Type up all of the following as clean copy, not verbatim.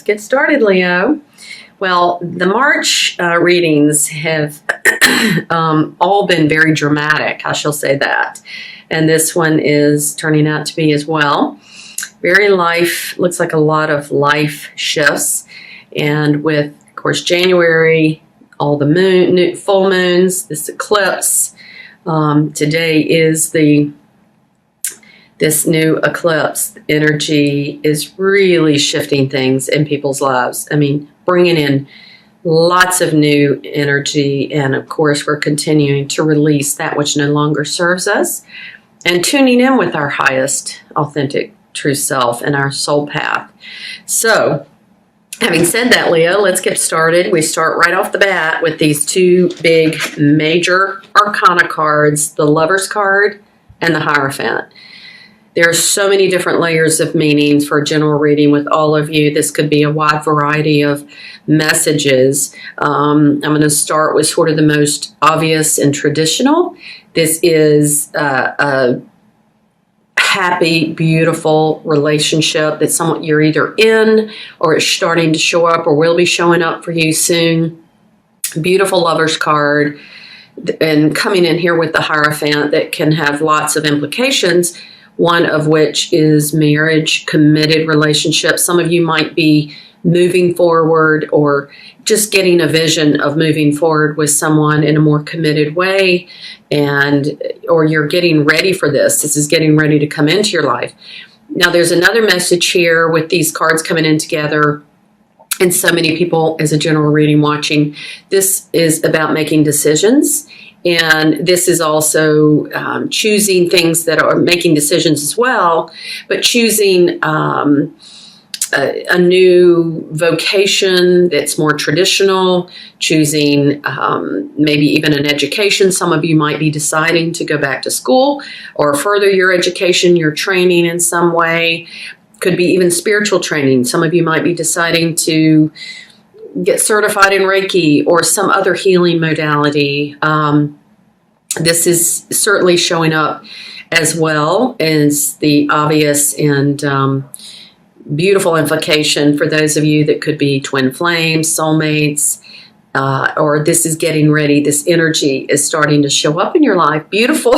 Let's get started, Leo. Well, the March readings have all been very dramatic, I shall say that. And this one is turning out to be as well. Looks like a lot of life shifts. And with, of course, January, all the full moons, this eclipse. Today is this new eclipse. Energy is really shifting things in people's lives. I mean, bringing in lots of new energy. And of course, we're continuing to release that which no longer serves us and tuning in with our highest, authentic, true self and our soul path. So, having said that, Leo, let's get started. We start right off the bat with these two big major arcana cards, the Lover's card and the Hierophant. There are so many different layers of meanings for a general reading with all of you. This could be a wide variety of messages. I'm going to start with sort of the most obvious and traditional. This is a happy, beautiful relationship that you're either in or is starting to show up or will be showing up for you soon. Beautiful Lover's card. And coming in here with the Hierophant that can have lots of implications, one of which is marriage, committed relationship. Some of you might be moving forward or just getting a vision of moving forward with someone in a more committed way, or you're getting ready for this. This is getting ready to come into your life. Now, there's another message here with these cards coming in together, and so many people as a general reading watching. This is about making decisions. And this is also choosing things that are making decisions as well, but choosing a new vocation that's more traditional, choosing maybe even an education. Some of you might be deciding to go back to school or further your education, your training in some way. Could be even spiritual training. Some of you might be deciding to get certified in Reiki or some other healing modality. This is certainly showing up as well as the obvious and beautiful implication for those of you that could be twin flames, soulmates, or this is getting ready. This energy is starting to show up in your life. Beautiful,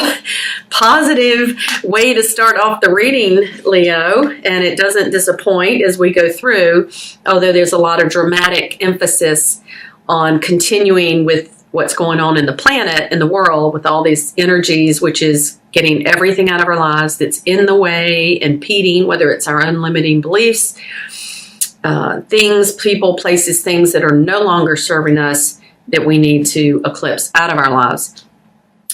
positive way to start off the reading, Leo, and it doesn't disappoint as we go through, although there's a lot of dramatic emphasis on continuing with what's going on in the planet, in the world, with all these energies, which is getting everything out of our lives that's in the way, impeding, whether it's our own limiting beliefs, things, people, places, things that are no longer serving us that we need to eclipse out of our lives.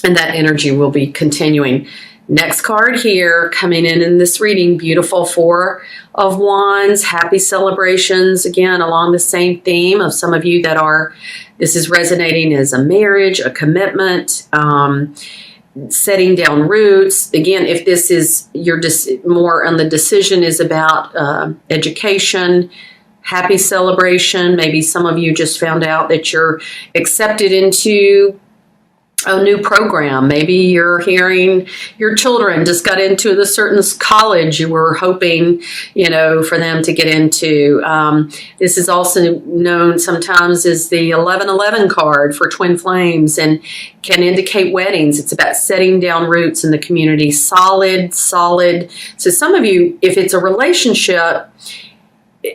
And that energy will be continuing. Next card here, coming in this reading, beautiful Four of Wands, happy celebrations, again, along the same theme of some of you that this is resonating as a marriage, a commitment, setting down roots. Again, if this is more on the decision is about education, happy celebration. Maybe some of you just found out that you're accepted into a new program. Maybe you're hearing your children just got into the certain college you were hoping, for them to get into. This is also known sometimes as the 1111 card for twin flames and can indicate weddings. It's about setting down roots in the community, solid. So some of you, if it's a relationship,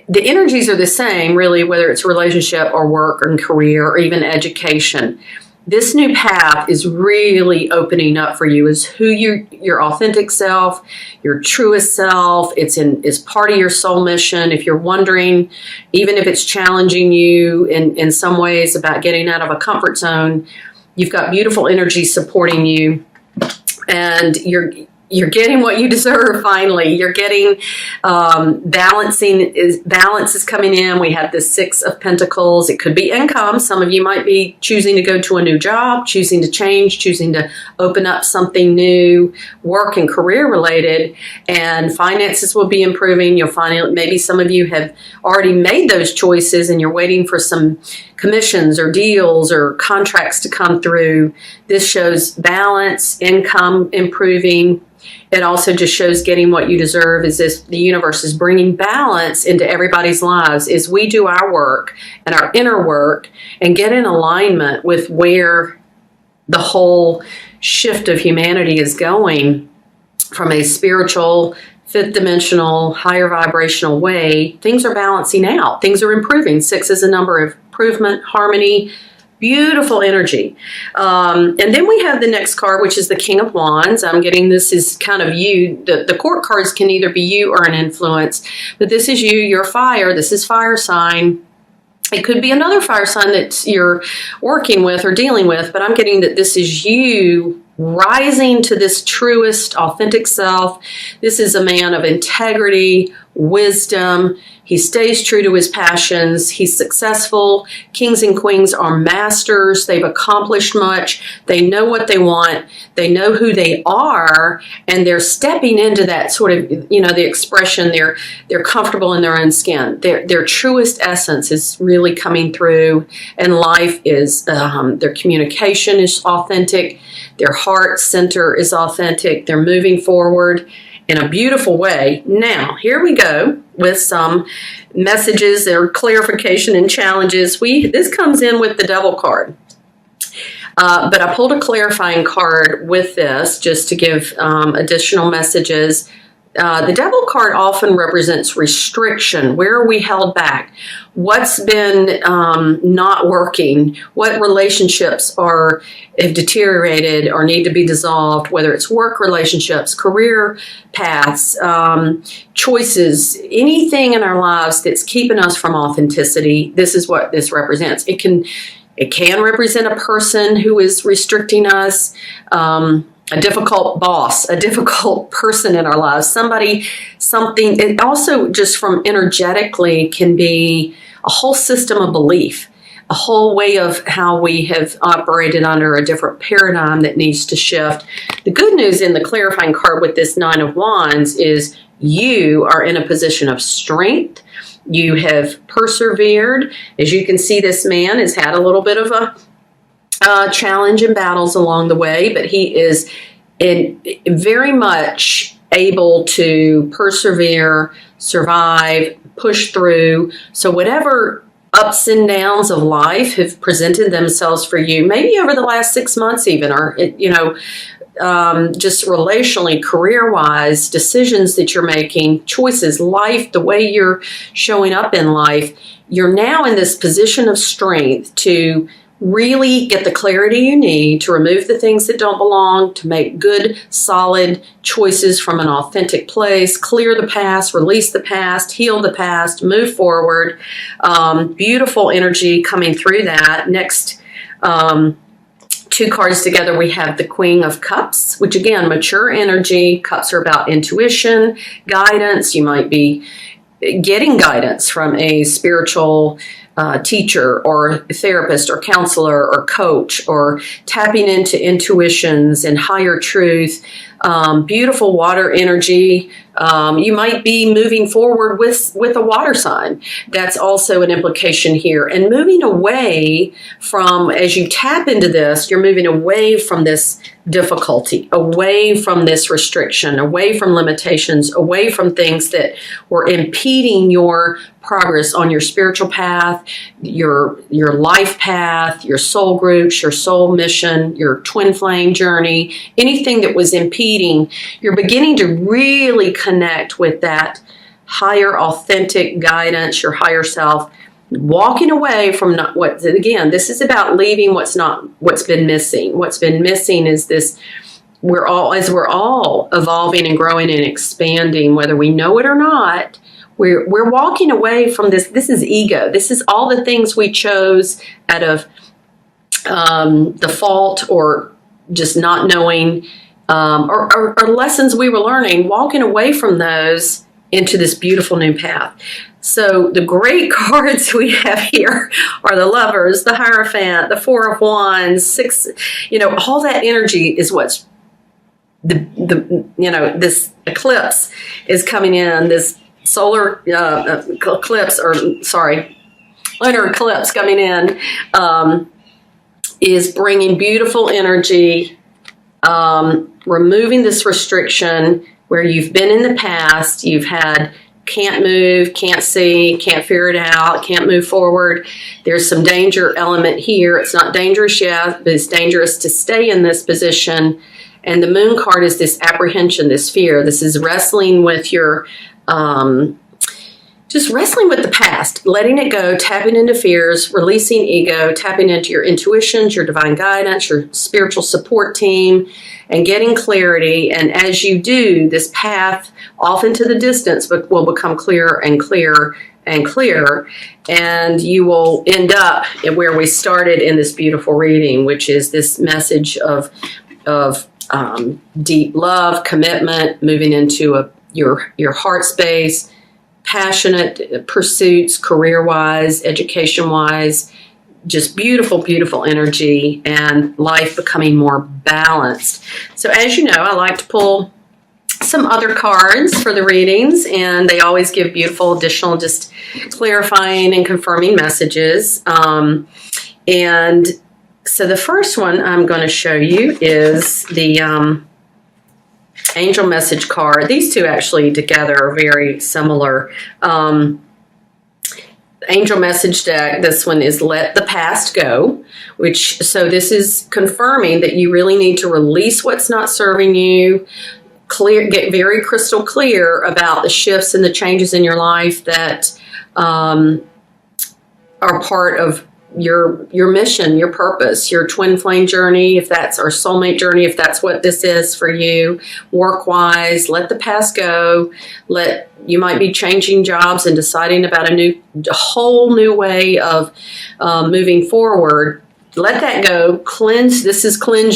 the energies are the same, really, whether it's a relationship or work and career or even education. This new path is really opening up for you as who your authentic self, your truest self. It's part of your soul mission. If you're wondering, even if it's challenging you in some ways about getting out of a comfort zone, you've got beautiful energy supporting you, and you're getting what you deserve. Finally, you're getting balance is coming in. We have the Six of Pentacles. It could be income. Some of you might be choosing to go to a new job, choosing to change, choosing to open up something new, work and career related, and finances will be improving. You'll find maybe some of you have already made those choices and you're waiting for some commissions or deals or contracts to come through. This shows balance, income improving. It also just shows getting what you deserve. Is this the universe is bringing balance into everybody's lives as we do our work and our inner work and get in alignment with where the whole shift of humanity is going from a spiritual, fifth dimensional, higher vibrational way. Things are balancing out. Things are improving. 6 is a number of improvement, harmony, beautiful energy. And then we have the next card, which is the King of Wands. I'm getting this is kind of you. The court cards can either be you or an influence, but this is you. You're fire. This is fire sign. It could be another fire sign that you're working with or dealing with, but I'm getting that this is you rising to this truest, authentic self. This is a man of integrity, wisdom. He stays true to his passions. He's successful. Kings and queens are masters. They've accomplished much. They know what they want. They know who they are, and they're stepping into that sort of, the expression. They're comfortable in their own skin. Their truest essence is really coming through, and life is, their communication is authentic. Their heart center is authentic. They're moving forward in a beautiful way. Now, here we go with some messages or clarification and challenges. This comes in with the Devil card. But I pulled a clarifying card with this just to give additional messages. The Devil card often represents restriction. Where are we held back? What's been not working? What relationships have deteriorated or need to be dissolved, whether it's work relationships, career paths, choices, anything in our lives that's keeping us from authenticity. This is what this represents. It can represent a person who is restricting us, a difficult boss, a difficult person in our lives, something. It also just from energetically can be a whole system of belief, a whole way of how we have operated under a different paradigm that needs to shift. The good news in the clarifying card with this 9 of Wands is you are in a position of strength. You have persevered. As you can see, this man has had a little bit of a challenge and battles along the way, but he is very much able to persevere, survive, push through. So whatever ups and downs of life have presented themselves for you, maybe over the last 6 months even, or, just relationally, career-wise, decisions that you're making, choices, life, the way you're showing up in life, you're now in this position of strength to really get the clarity you need to remove the things that don't belong, to make good, solid choices from an authentic place, clear the past, release the past, heal the past, move forward. Beautiful energy coming through that. Next, 2 cards together, we have the Queen of Cups, which again, mature energy. Cups are about intuition, guidance. You might be getting guidance from a spiritual teacher or therapist or counselor or coach, or tapping into intuitions and higher truth. Beautiful water energy. You might be moving forward with a water sign. That's also an implication here. And moving away from, as you tap into this, you're moving away from this difficulty, away from this restriction, away from limitations, away from things that were impeding your progress on your spiritual path, your life path, your soul groups, your soul mission, your twin flame journey, anything that was impeding. You're beginning to really connect with that higher authentic guidance, your higher self, walking away from again, this is about leaving what's been missing. What's been missing is this, we're all evolving and growing and expanding, whether we know it or not. We're walking away from this. This is ego. This is all the things we chose out of default or just not knowing, or lessons we were learning, walking away from those into this beautiful new path. So the great cards we have here are the Lovers, the Hierophant, the 4 of Wands, 6, all that energy is what's this eclipse is coming in, this solar eclipse, lunar eclipse coming in, is bringing beautiful energy, removing this restriction where you've been in the past, you've had can't move, can't see, can't figure it out, can't move forward. There's some danger element here. It's not dangerous yet, but it's dangerous to stay in this position. And the moon card is this apprehension, this fear. This is wrestling with your, just wrestling with the past, letting it go, tapping into fears, releasing ego, tapping into your intuitions, your divine guidance, your spiritual support team, and getting clarity. And as you do, this path off into the distance will become clearer and clearer and clearer. And you will end up at where we started in this beautiful reading, which is this message of deep love, commitment, moving into your heart space, passionate pursuits, career-wise, education-wise, just beautiful, beautiful energy, and life becoming more balanced. So as you know, I like to pull some other cards for the readings, and they always give beautiful additional just clarifying and confirming messages. And so the first one I'm going to show you is the angel message card. These two actually together are very similar. Angel message deck, this one is Let the Past Go, so this is confirming that you really need to release what's not serving you, get very crystal clear about the shifts and the changes in your life that are part of your mission, your purpose, your twin flame journey, if that's our soulmate journey, if that's what this is for you, work-wise. Let the past go. You might be changing jobs and deciding about a whole new way of moving forward. Let that go. Cleanse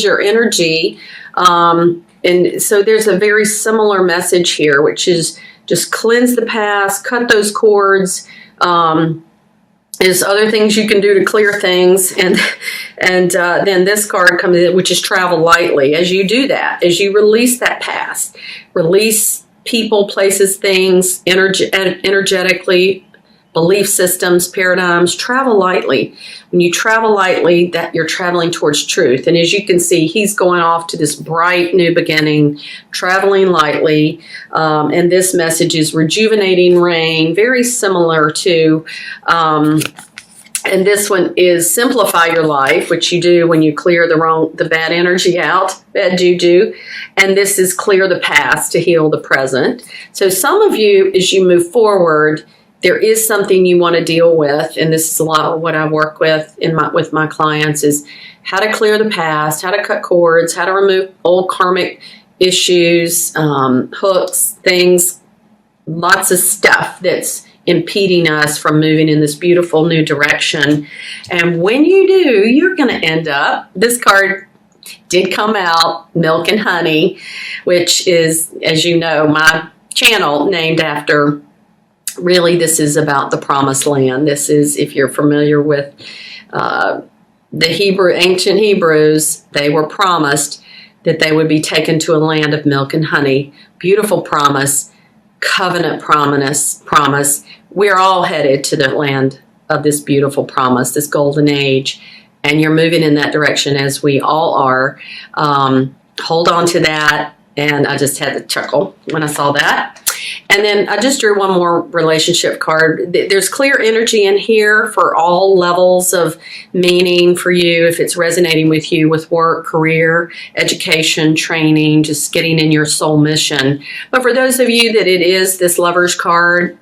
your energy. And so there's a very similar message here, which is just cleanse the past, cut those cords. There's other things you can do to clear things, and then this card comes in, which is travel lightly. As you do that, as you release that past, release people, places, things, energetically, belief systems, paradigms, travel lightly. When you travel lightly, that you're traveling towards truth. And as you can see, he's going off to this bright new beginning, traveling lightly. And this message is rejuvenating rain, very similar to, and this one is simplify your life, which you do when you clear the bad energy out, bad juju. And this is clear the past to heal the present. So some of you, as you move forward, there is something you want to deal with, and this is a lot of what I work with with my clients, is how to clear the past, how to cut cords, how to remove old karmic issues, hooks, things, lots of stuff that's impeding us from moving in this beautiful new direction. And when you do, you're going to end up, this card did come out, Milk and Honey, which is, as you know, my channel named after. Really, this is about the promised land. This is, if you're familiar with the ancient Hebrews, they were promised that they would be taken to a land of milk and honey. Beautiful promise, covenant promise. We're all headed to the land of this beautiful promise, this golden age, and you're moving in that direction as we all are. Hold on to that. And I just had to chuckle when I saw that. And then I just drew one more relationship card. There's clear energy in here for all levels of meaning for you, if it's resonating with you with work, career, education, training, just getting in your soul mission. But for those of you that it is this Lover's card,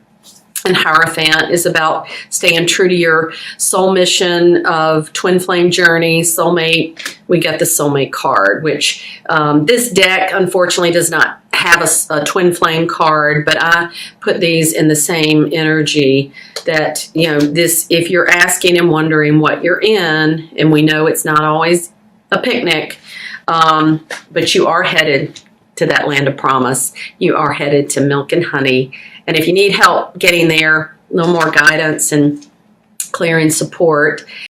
and Hierophant is about staying true to your soul mission of twin flame journey, soulmate. We got the soulmate card, which this deck unfortunately does not have a twin flame card, but I put these in the same energy that, you know, this, if you're asking and wondering what you're in, and we know it's not always a picnic, but you are headed to that land of promise. You are headed to milk and honey. And if you need help getting there, a little more guidance and clearing support,